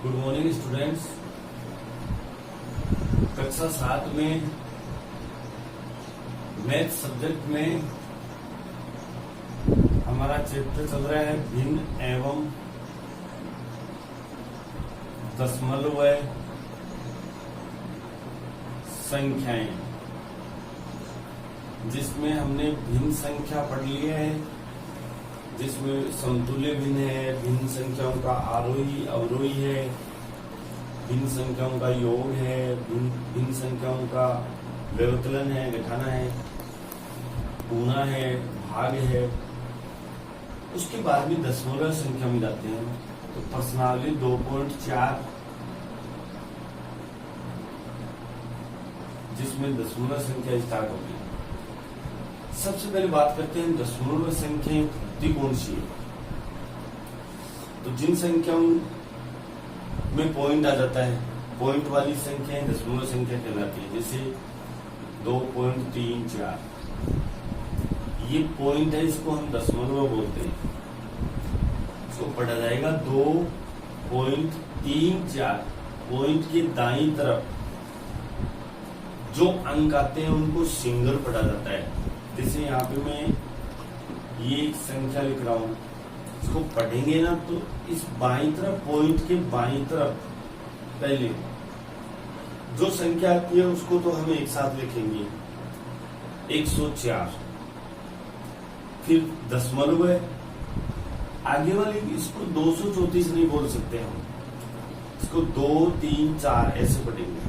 Good morning students. कक्षा 7 में math subject में हमारा चैप्टर चल रहा है भिन्न एवं दशमलव संख्याएं, जिसमें हमने भिन्न संख्या पढ़ लिया है, जिसमें समतुल्य भिन्न है, भिन्न संख्याओं का आरोही अवरोही है, भिन्न संख्याओं का योग है, भिन्न संख्याओं का व्यवकलन है, घटाना है, गुणा है, भाग है। उसके बाद भी दशमलव संख्या में जाते हैं तो प्रश्नावली 2.4, जिसमें दशमलव संख्या स्टार्ट होगी। सबसे पहले बात करते हैं दशमलव संख्या वृद्धि कौन सी है। तो जिन संख्याओं में पॉइंट आ जाता है, पॉइंट वाली संख्याएं दशमलव संख्या कहलाती है। जैसे 2.34 ये पॉइंट है, इसको हम दशमलव बोलते हैं। इसको पढ़ा जाएगा 2.34। पॉइंट के दाईं तरफ जो अंक आते हैं उनको सिंगल पढ़ा जाता है। जैसे यहाँ पे मैं ये एक संख्या लिख रहा हूं, इसको पढ़ेंगे ना तो इस बाईं तरफ, पॉइंट के बाईं तरफ पहले जो संख्या आती है उसको तो हम एक साथ लिखेंगे 104। फिर दशमलव है, आगे वाली इसको 234 नहीं बोल सकते हम, इसको 2, 3, 4 ऐसे पढ़ेंगे।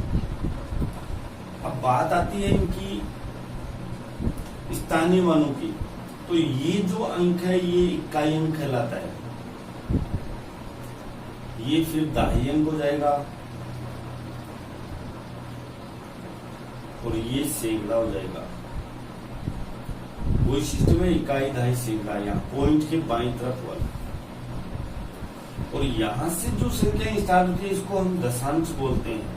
अब बात आती है इनकी स्थानीय मानों की, तो ये जो अंक है ये इकाई अंक कहलाता है। ये फिर दहाई अंक हो जाएगा और ये सैकड़ा हो जाएगा। वही सिस्टम है, इकाई, दहाई, सैकड़ा, यहाँ पॉइंट के बाईं तरफ वाला। और यहां से जो संख्या स्टार्ट होती है इसको हम दशांश बोलते हैं।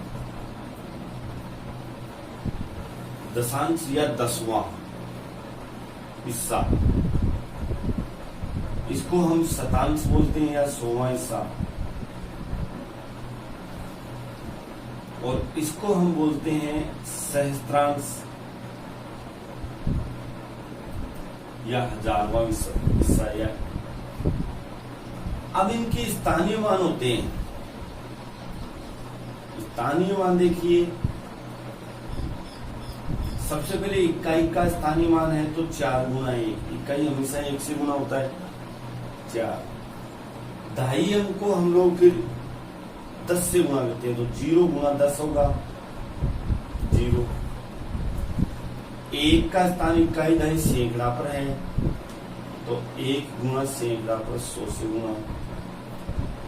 दशांश या दसवां हिस्सा, इसको हम शतांश बोलते हैं या 100वां हिस्सा, और इसको हम बोलते हैं सहस्त्रांश या 1000वां हिस्सा। या अब इनके स्थानीय मान होते हैं। स्थानीय मान देखिए, सबसे पहले इकाई का स्थानीय मान है तो 4 गुना 1। इकाई हमेशा 1 से गुना होता है, 4। दहाई अंक को हम लोग फिर 10 से गुना करते हैं तो 0 गुना 10 होगा 0। 1 का स्थान इकाई दहाई सैकड़ा पर है तो 1 गुना सैकड़ा पर 100 से गुना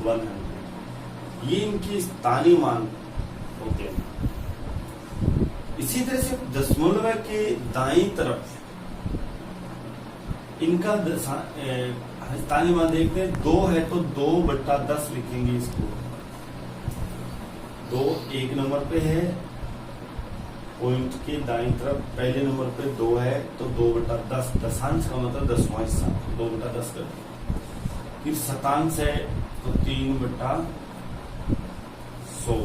100। ये इनके स्थानीय मान होते हैं। इसी तरह से दशमलव के दाईं तरफ इनका स्थानीय मान देखते हैं। 2 है तो 2/10 लिखेंगे इसको। 2 1 नंबर पे है, पॉइंट के दाईं तरफ पहले नंबर पे 2 है तो 2/10। दशांश का मतलब 10वां हिस्सा, 2/10 कर। फिर शतांश है तो 3/100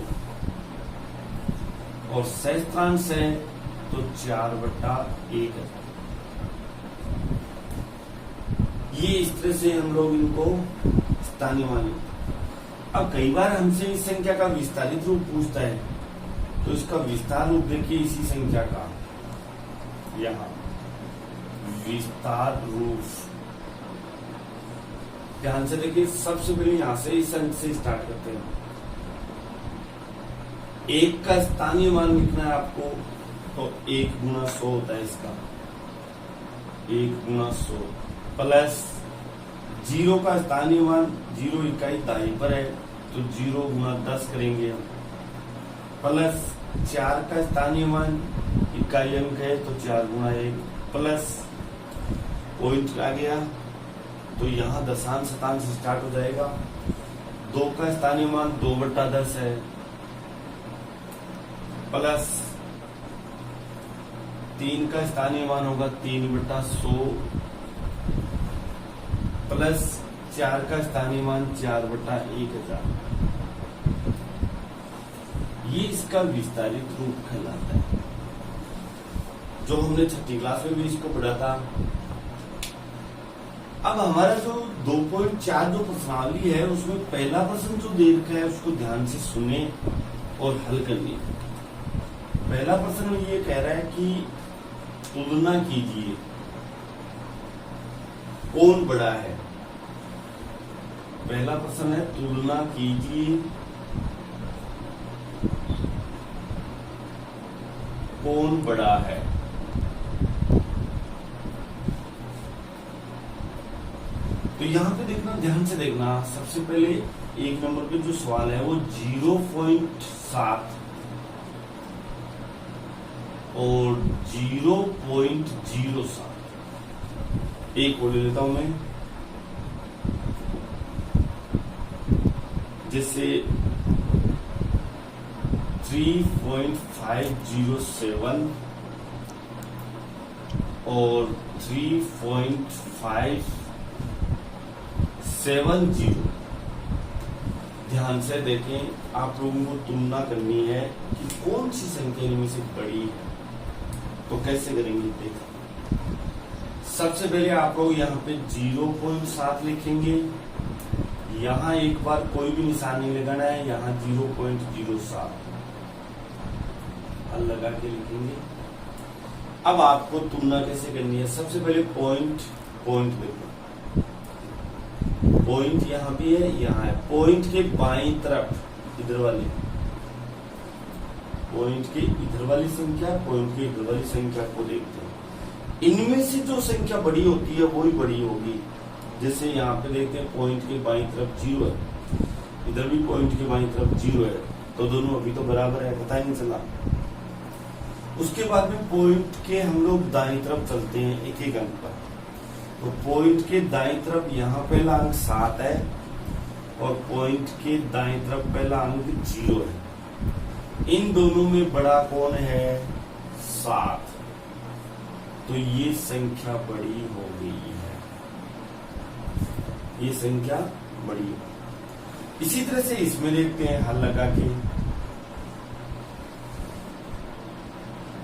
और सहस्त्रांश है तो 4/1000। ये इस तरह से हम लोग इनको स्थानीय मान। अब कई बार हमसे इस संख्या का विस्तारित रूप पूछता है तो इसका विस्तार रूप देखिए इसी संख्या का, यहाँ विस्तार रूप ध्यान से देखिए। सबसे पहले यहां से इस अंक से स्टार्ट करते हैं। 1 का स्थानीय मान लिखना है आपको तो 1 गुना 100 होता है इसका, 1 गुना 100 प्लस 0 का स्थानीय मान, 0 इकाई दाईं पर है तो 0 गुना 10 करेंगे हम, प्लस 4 का स्थानीय मान इकाई अंक है तो 4 गुना 1 प्लस पॉइंट आ गया तो यहाँ दशांश शतांश स्टार्ट हो जाएगा। 2 का स्थानीय मान 2/10 है प्लस 3 का स्थानीय मान होगा 3/100 प्लस 4 का स्थानीय मान 4/1000। ये इसका विस्तारित रूप कहलाता है, जो हमने छठी क्लास में भी इसको पढ़ा था। अब हमारा जो 2.4 जो प्रश्नावली है उसमें पहला प्रश्न जो दे रखा है उसको ध्यान से सुने और हल करनी। पहला प्रश्न ये कह रहा है कि तुलना कीजिए कौन बड़ा है। पहला प्रश्न है तुलना कीजिए कौन बड़ा है। तो यहां पे देखना, ध्यान से देखना, सबसे पहले एक नंबर पे जो सवाल है वो 0.7 और 0.07, एक और ले लेता हूं मैं, जैसे 3.507 और 3.570। ध्यान से देखें, आप लोगों को तुलना करनी है कि कौन सी संख्या इनमें से बड़ी है। तो कैसे करेंगे देखो, सबसे पहले आप लोग यहाँ पे 0.7 लिखेंगे, यहाँ एक बार कोई भी निशान नहीं लगाना है, यहाँ 0.07 लगा के लिखेंगे। अब आपको तुलना कैसे करनी है, सबसे पहले पॉइंट देखो, पॉइंट यहाँ भी है, यहाँ है। पॉइंट के बाईं तरफ इधर वाली, पॉइंट के इधर वाली संख्या, पॉइंट के इधर वाली संख्या को देखते हैं। इनमें से जो संख्या बड़ी होती है वही बड़ी होगी। जैसे यहाँ पे देखते हैं पॉइंट के बाईं तरफ 0 है, इधर भी पॉइंट के बाईं तरफ 0 है, तो दोनों अभी तो बराबर है, पता ही नहीं चला। उसके बाद में पॉइंट के हम लोग दाईं तरफ चलते हैं एक एक अंक पर। तो पॉइंट के दाईं तरफ यहाँ पहला अंक 7 है और पॉइंट के दाईं तरफ पहला अंक 0 है। इन दोनों में बड़ा कौन है? 7। तो ये संख्या बड़ी हो गई है, ये संख्या बड़ी है। इसी तरह से इसमें देखते हैं हल लगा के।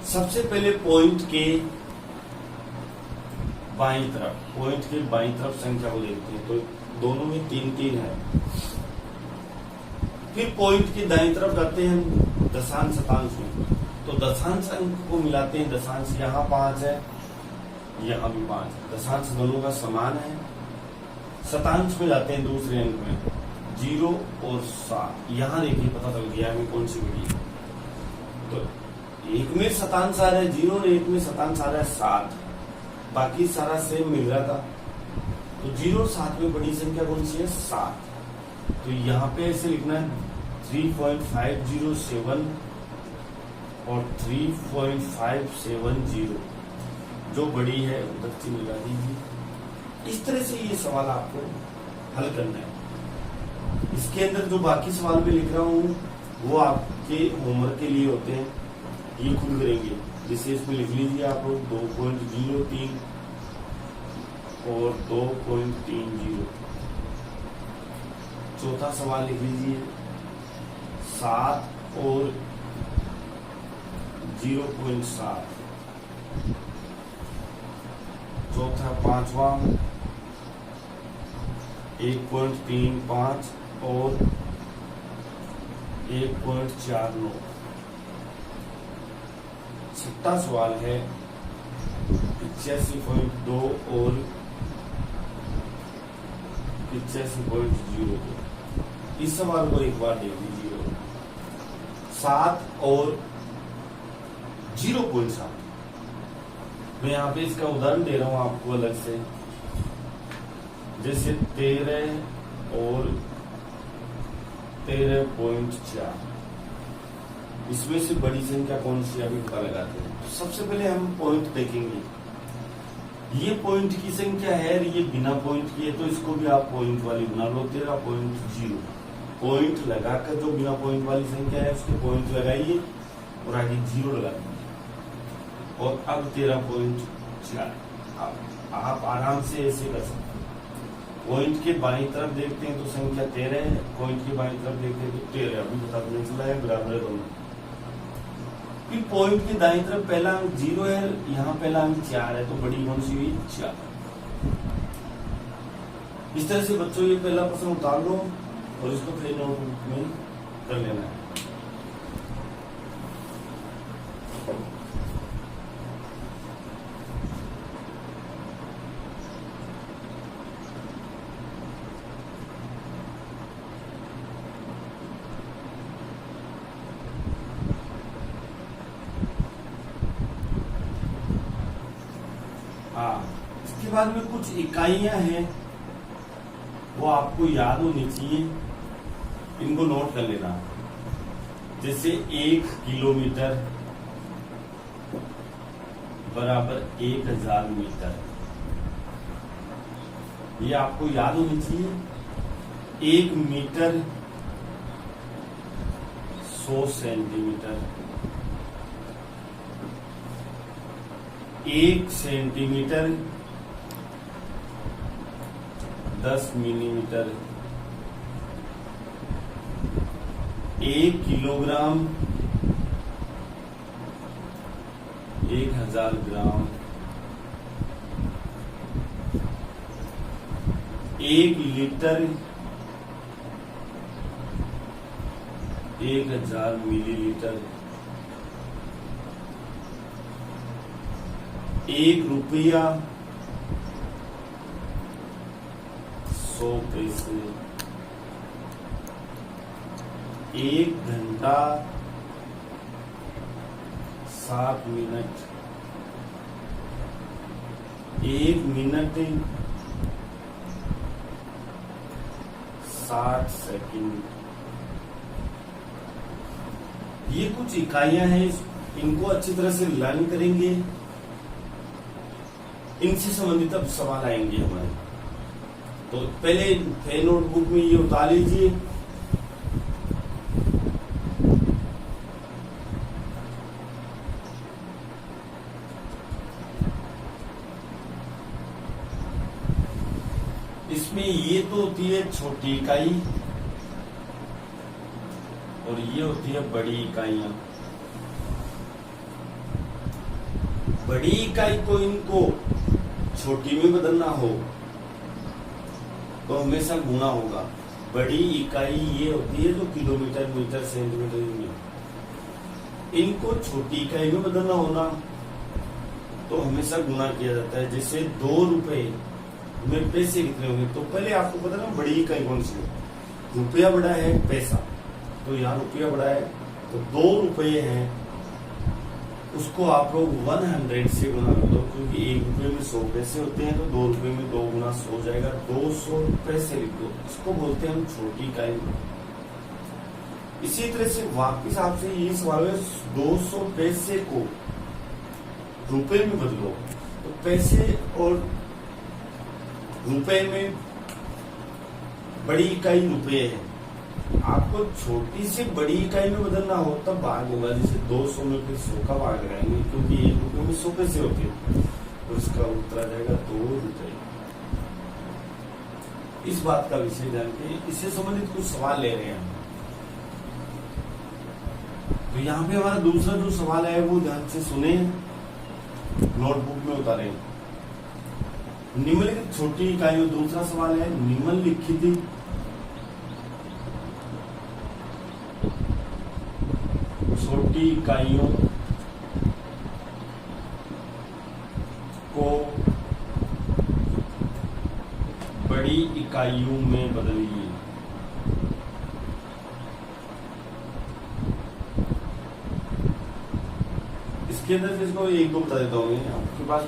सबसे पहले पॉइंट के बाईं तरफ संख्या को देखते हैं, तो दोनों में 3 है। फिर पॉइंट के दाईं तरफ जाते हैं दशांश शतांश में, तो दशांश अंक को मिलाते हैं। दशांश यहाँ 5 है, यहाँ भी 5 है, दशांश दोनों का समान है। शतांश में जाते हैं दूसरे अंक में, 0 और 7। यहाँ देखिए पता चल गया हमें कौन सी बड़ी है। तो एक में शतांश आ रहा है 0 और एक में शतांश आ रहा है 7, बाकी सारा सेम मिल रहा था। तो 0 और 7 में बड़ी संख्या कौन सी है? 7। तो यहाँ पे ऐसे लिखना है 3.507 और 3.570, जो बड़ी है उधर चिन्ह लगा दीजिए। इस तरह से ये सवाल आपको हल करना है। इसके अंदर जो बाकी सवाल में लिख रहा हूँ वो आपके होमवर्क के लिए होते हैं, ये खुद करेंगे। जैसे इसमें लिख लीजिए आप लोग 2.03 और 2.30। चौथा सवाल लिख लीजिए 7 और 0.7। चौथा, पांचवा 1.35 और 1.49। छठा सवाल है 85.2 और 85.02। इस सवाल को एक बार देख लीजिए। 7 और 0.7। मैं यहाँ पे इसका उदाहरण दे रहा हूं आपको अलग से, जैसे 13 और 13.4। इसमें से बड़ी संख्या कौन सी अभी पता लगाते हैं। तो सबसे पहले हम पॉइंट देखेंगे। ये पॉइंट की संख्या है, ये बिना पॉइंट की है, तो इसको भी आप पॉइंट वाली बना लो। 13.0 पॉइंट लगाकर जो बिना पॉइंट वाली संख्या है उसके पॉइंट लगाइए और आगे 0 लगा दीजिए। और अब 13.4 आप आराम से ऐसे कर सकते हैं। पॉइंट के बाईं तरफ देखते हैं तो संख्या 13 है, पॉइंट के बाईं तरफ देखते हैं तो 13। अभी पता नहीं चला है, बराबर है दोनों। कि पॉइंट के दाईं तरफ पहला अंक 0 है, यहाँ पहला अंक 4 है, तो बड़ी कौन सी हुई 4। इस तरह से बच्चों ये पहला प्रश्न उतार लो और इसको फिर नोटबुक में कर लेना है। हाँ, इसके बाद में कुछ इकाइयां हैं वो आपको याद होनी चाहिए, इनको नोट कर लेना। जैसे 1 किलोमीटर बराबर 1000 मीटर, ये आपको याद होनी चाहिए। 1 metre 100 centimetre, 1 centimetre 10 millimetre, 1 kilogram 1000 gram, 1 litre 1000 millilitre, 1 रुपया 100 पैसे, 1 घंटा 7 मिनट, 1 मिनट 60 सेकंड। ये कुछ इकाइयां हैं, इनको अच्छी तरह से लर्न करेंगे, इनसे संबंधित अब सवाल आएंगे हमारे। तो पहले नोटबुक में ये उतार लीजिए। इसमें ये तो होती है छोटी इकाई और ये होती है बड़ी इकाइयां। बड़ी इकाई को इनको छोटी में बदलना हो तो हमेशा गुणा होगा। बड़ी इकाई ये होती है जो किलोमीटर मीटर सेंटीमीटर में, इनको छोटी इकाई में बदलना होना तो हमेशा गुणा किया जाता है। जैसे 2 रुपए में पैसे कितने होंगे, तो पहले आपको पता ना बड़ी इकाई कौन सी है। रुपया बड़ा है पैसा, तो यहाँ रुपया बड़ा है तो 2 रुपये हैं, उसको आप लोग 100 से गुणा कर दो, क्योंकि 1 रुपये में 100 पैसे होते हैं, तो 2 रुपये में 2 गुना 100 हो जाएगा, 200 पैसे लिख दो। इसको बोलते हैं हम छोटी इकाई। इसी तरह से वापिस आपसे ये सवाल है, 200 पैसे को रुपए में बदलो, तो पैसे और रुपए में बड़ी इकाई रुपये है। आपको छोटी से बड़ी इकाई में बदलना हो तब भाग होगा। जैसे 200 में फिर 100 का भाग लगाएंगे, क्योंकि 1 रुपये में 100 पैसे होते हैं, तो इसका उत्तर आ जाएगा 2 रुपये। इस बात का विषय जान के इससे संबंधित कुछ सवाल ले रहे हैं। तो यहाँ पे हमारा दूसरा जो सवाल है वो ध्यान से सुने, नोटबुक में उतारे। निम्नलिखित छोटी इकाई में दूसरा सवाल है, निम्नलिखित छोटी इकाइयों को बड़ी इकाइयों में बदलिए। इसके अंदर इसको एक दो बता देता हूँ। आपके पास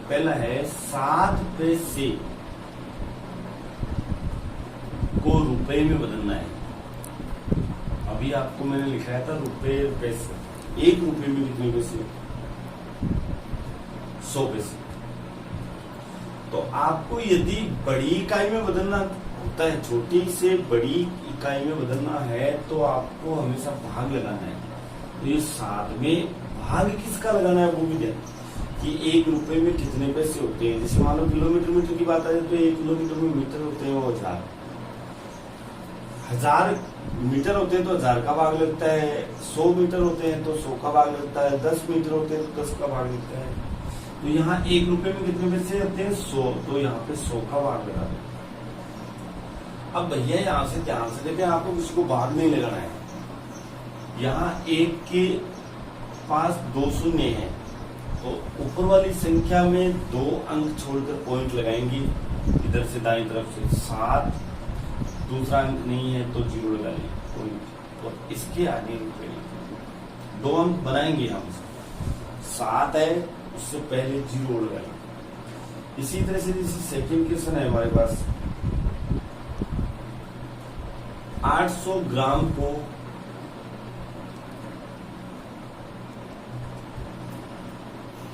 पहला है 7 पैसे को रुपए में बदलना है। अभी आपको मैंने लिखाया था रुपए पैसे, 1 रुपये में कितने पैसे, 100 पैसे। तो आपको यदि बड़ी इकाई में बदलना होता है, छोटी से बड़ी इकाई में बदलना है, तो आपको हमेशा भाग लगाना है। तो ये 7 में भाग किसका लगाना है वो भी दें कि 1 रुपये में कितने पैसे होते हैं। जैसे मान लो किलोमीटर मीटर की बात आ जाए तो 1 किलोमीटर में मीटर होते हैं वो 1000 मीटर होते हैं तो 1000 का भाग लगता है, 100 मीटर होते हैं तो 100 का भाग लगता है, 10 मीटर होते हैं तो 10 का भाग लगता है। तो यहाँ 1 रुपए में कितने पैसे होते हैं? 100, तो यहाँ पे 100 का भाग लगा दें। अब भैया यहाँ से ध्यान से देखें, आपको किसी को भाग नहीं लगाना है। यहाँ 1 के पास 2 शून्य है, तो ऊपर वाली संख्या में 2 अंक छोड़कर पॉइंट लगाएंगे इधर से दाईं तरफ से। 7, दूसरा अंक नहीं है तो 0 लगा लेंगे पॉइंट, और इसके आगे 2 अंक बनाएंगे हम। 7 है, उससे पहले 0 लगाएंगे। इसी तरह से जैसे सेकंड क्वेश्चन है हमारे पास, 800 ग्राम को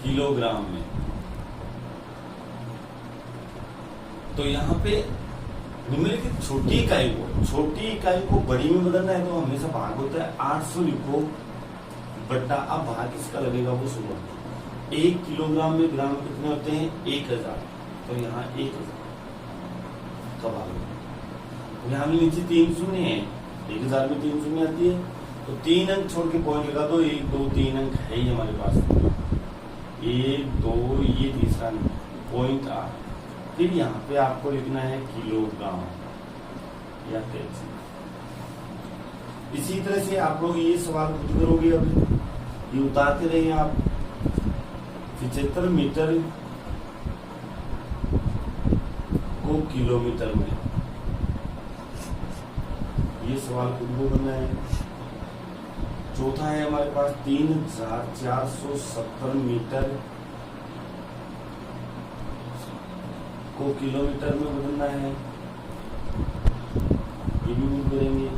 किलोग्राम में, तो यहाँ पे निम्नलिखित छोटी इकाई को बड़ी में बदलना है तो हमेशा भाग होता है 800 लिखो बट्टा, अब भाग किसका लगेगा वो सुनो। 1 किलोग्राम में ग्राम कितने होते हैं? 1000, तो यहाँ 1000 का भाग लगेगा। यहाँ नीचे 3 शून्य है, 1000 में 3 शून्य आती है, तो 3 अंक छोड़ के पॉइंट लगा दो। 1 2 3 अंक है ही हमारे पास, 1 2, ये तीसरा पॉइंट आ। फिर यहाँ पे आपको लिखना है किलोग्राम या केजी। इसी तरह से आप लोग ये सवाल खुद करोगे, अब ये उतारते रहिए आप। 75 मीटर को किलोमीटर में, ये सवाल खुद को करना है। चौथा है हमारे पास 3470 मीटर को किलोमीटर में बदलना है, ये भी भूल करेंगे।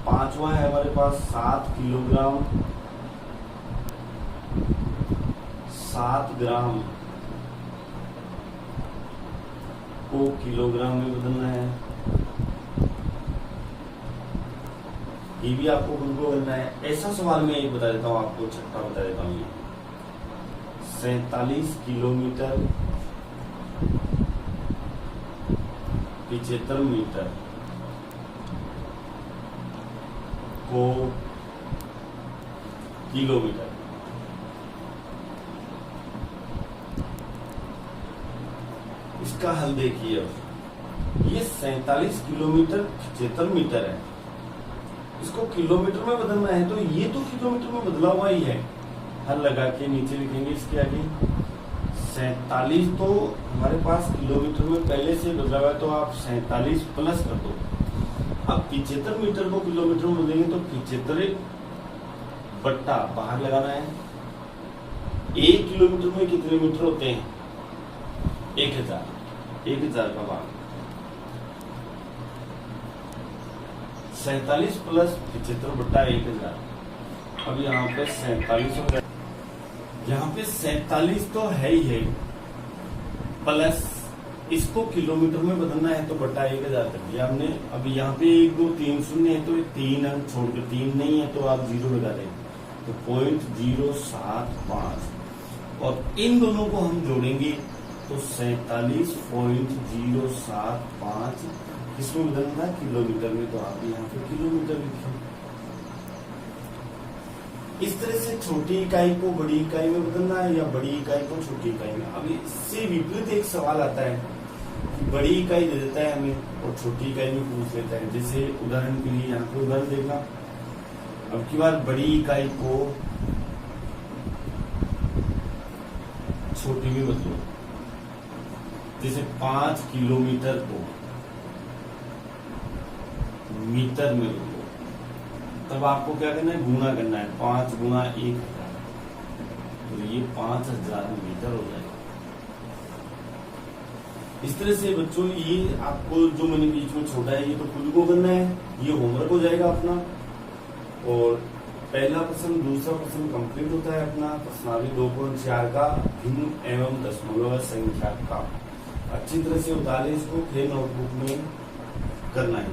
पांचवा है हमारे पास 7 किलोग्राम, 7 ग्राम को किलोग्राम में बदलना है, ये भी आपको खुद को करना है। ऐसा सवाल मैं एक बता देता हूँ आपको, छठा बता देता हूँ। 47 किलोमीटर 75 मीटर को किलोमीटर, इसका हल देखिए। ये 47 किलोमीटर 75 मीटर है, इसको किलोमीटर में बदलना है, तो ये तो किलोमीटर में बदला हुआ ही है। हल लगा के नीचे लिखेंगे इसके आगे 47 तो हमारे पास किलोमीटर में पहले से बदला हुआ है, तो आप 47 प्लस कर दो। अब 75 मीटर को किलोमीटर में बदलेंगे तो 75 बट्टा बाहर लगाना है। 1 किलोमीटर में कितने मीटर होते हैं? 1000 का भाग। 47 प्लस 75 बट्टा 1000। अब यहाँ पे 47 हो गया, यहाँ पे 47 तो है ही है, प्लस इसको किलोमीटर में बदलना है तो बट्टा 1000 कर दिया हमने। अभी यहाँ पे 1 2 3 शून्य है, तो 3 अंक छोड़कर 3 नहीं है तो आप 0 लगा दें, तो 0.075, और इन दोनों को हम जोड़ेंगे तो 47.075 किसमें बदलना है? किलोमीटर में, तो आप यहाँ पे किलोमीटर लिखें। इस तरह से छोटी इकाई को बड़ी इकाई में बदलना है या बड़ी इकाई को छोटी इकाई में। अभी इससे विपरीत एक सवाल आता है कि बड़ी इकाई दे देता है हमें और छोटी इकाई में पूछ लेता है। जैसे उदाहरण के लिए यहाँ पे उदाहरण देखना, अब की बार बड़ी इकाई को छोटी में बदलो। जैसे 5 किलोमीटर को मीटर में बदलो, तब आपको क्या करना है? गुणा करना है। 5 गुणा 1000, तो ये 5000 मीटर हो जाएगा। इस तरह से बच्चों ये आपको जो मैंने बीच में छोड़ा है ये तो खुद को करना है, ये होमवर्क हो जाएगा अपना। और पहला प्रश्न दूसरा प्रश्न कंप्लीट होता है अपना प्रश्नावली 2.4 का भिन्न एवं दशमलव संख्या का। अच्छी तरह से उतारे इसको, फिर नोटबुक में करना है।